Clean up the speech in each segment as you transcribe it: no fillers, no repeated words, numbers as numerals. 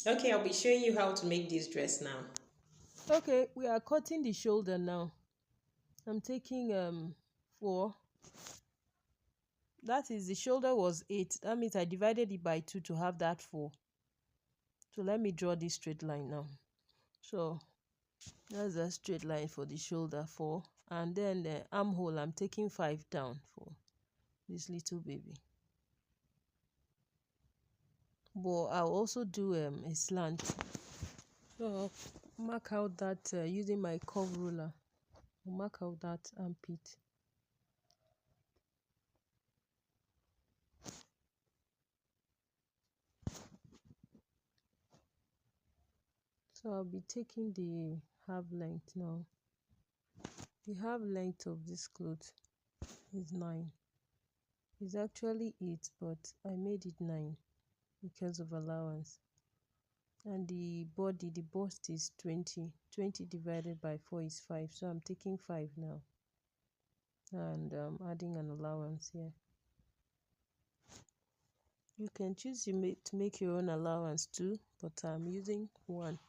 Okay, I'll be showing you how to make this dress now. Okay, we are cutting the shoulder now. I'm taking four. That is, the shoulder was 8. That means I divided it by 2 to have that 4. So let me draw this straight line now. So that's a straight line for the shoulder 4. And then the armhole, I'm taking 5 down for this little baby. But I'll also do a slant. So I'll mark out that using my curve ruler. I'll mark out that armpit. So I'll be taking the half length now. The half length of this cloth is 9. It's actually 8, but I made it 9 because of allowance. And the body, the bust is 20. 20 divided by 4 is 5. So I'm taking 5 now. And adding an allowance here. You can choose to make your own allowance too, but I'm using 1.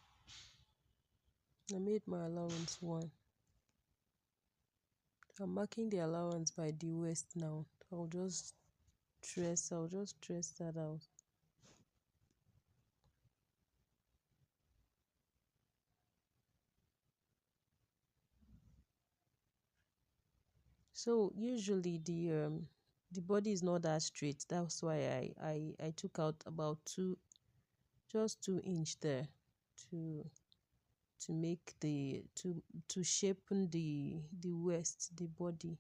I made my allowance 1. I'm marking the allowance by the waist now. I'll just trace that out. So usually the body is not that straight. That's why I took out about 2 there to make to shapen the waist, the body.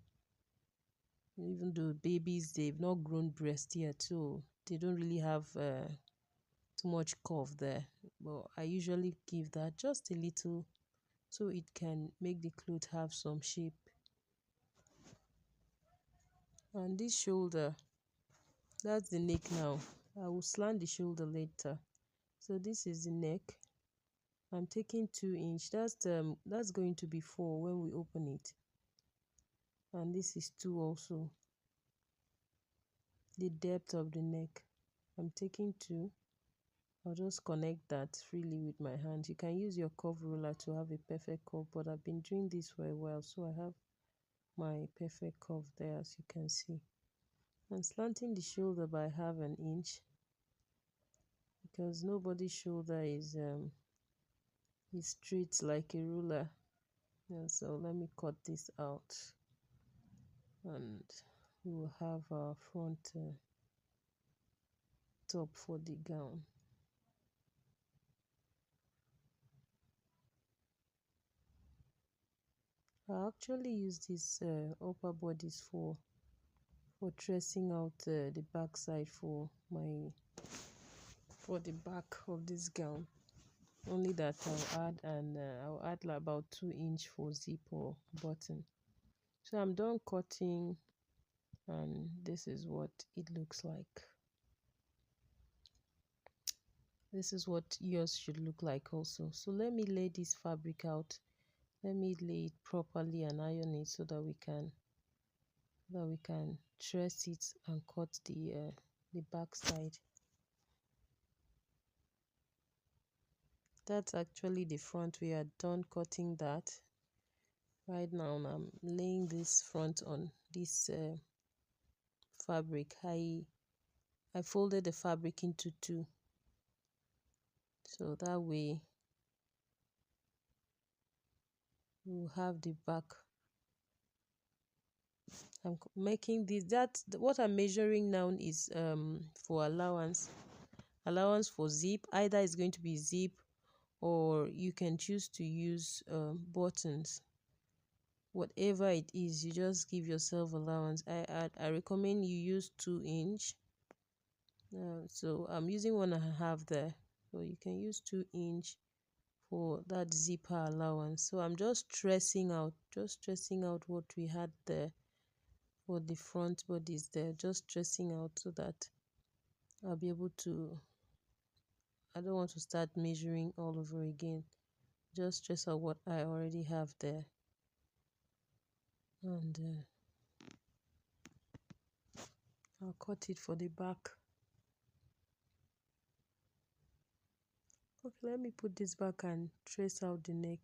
Even though babies, they've not grown breast yet, so they don't really have too much curve there. But I usually give that just a little so it can make the cloth have some shape. And this shoulder, that's the neck now. I will slant the shoulder later. So this is the neck. I'm taking 2 inch. That's going to be 4 when we open it. And this is 2 also. The depth of the neck. I'm taking 2. I'll just connect that freely with my hand. You can use your curve ruler to have a perfect curve, but I've been doing this for a while, so I have my perfect curve there, as you can see. I'm slanting the shoulder by half an inch because nobody's shoulder is straight like a ruler. And so let me cut this out, and we will have our front top for the gown. I actually use these upper bodies for tracing out the back side for the back of this gown. Only that I'll add like about 2 inch for zip or button. So I'm done cutting, and this is what it looks like. This is what yours should look like also. So let me lay this fabric out. Let me lay it properly and iron it so that we can trace it and cut the back side. That's actually the front. We are done cutting that. Right now I'm laying this front on this fabric. I folded the fabric into 2, so that way we'll have the back. I'm making this, that what I'm measuring now is for allowance for zip. Either it's going to be zip, or you can choose to use buttons. Whatever it is, you just give yourself allowance. I recommend you use 2 inch. So I'm using 1.5 there, so you can use 2 inch for that zipper allowance. So I'm just tracing out what we had there for the front bodies there, just tracing out so that I'll be able to, I don't want to start measuring all over again. Just trace out what I already have there. And I'll cut it for the back. Okay, let me put this back and trace out the neck.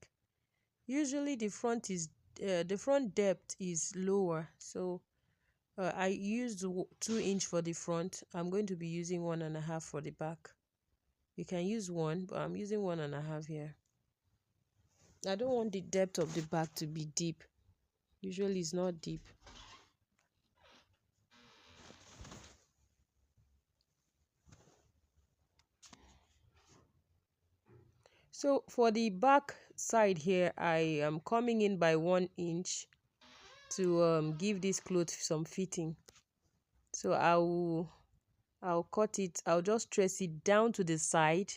Usually the front depth is lower, so I used 2 inch for the front. I'm going to be using 1.5 for the back. You can use 1, but I'm using 1.5 here. I don't want the depth of the back to be deep. Usually it's not deep. So for the back side here, I am coming in by 1 inch to give this cloth some fitting. So I'll cut it. I'll just trace it down to the side,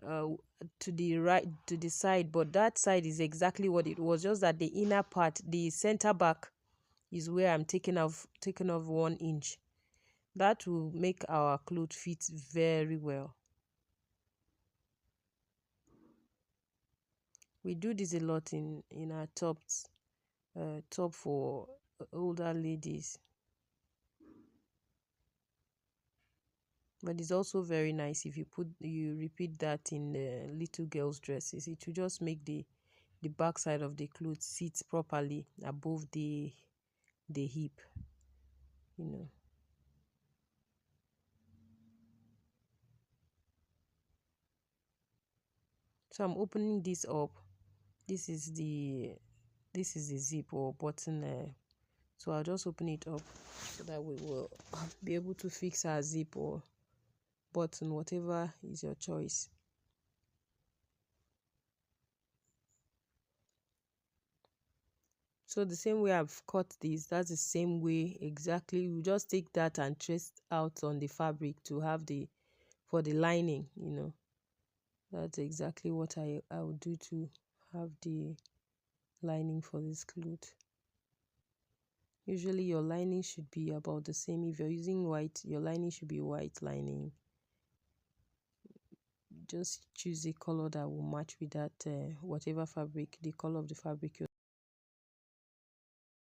to the right, to the side. But that side is exactly what it was. Just that the inner part, the center back, is where I'm taking off 1 inch. That will make our cloth fit very well. We do this a lot in our tops, top for older ladies. But it's also very nice if you repeat that in the little girls' dresses. It will just make the back side of the clothes sit properly above the hip, you know. So I'm opening this up. This is the zip or button. So I'll just open it up so that we will be able to fix our zip or button, whatever is your choice. So the same way I've cut this, that's the same way exactly. You just take that and trace out on the fabric to have for the lining, you know. That's exactly what I would do to have the lining for this cloth. Usually your lining should be about the same. If you're using white, your lining should be white lining. Just choose a color that will match with that whatever fabric, the color of the fabric you're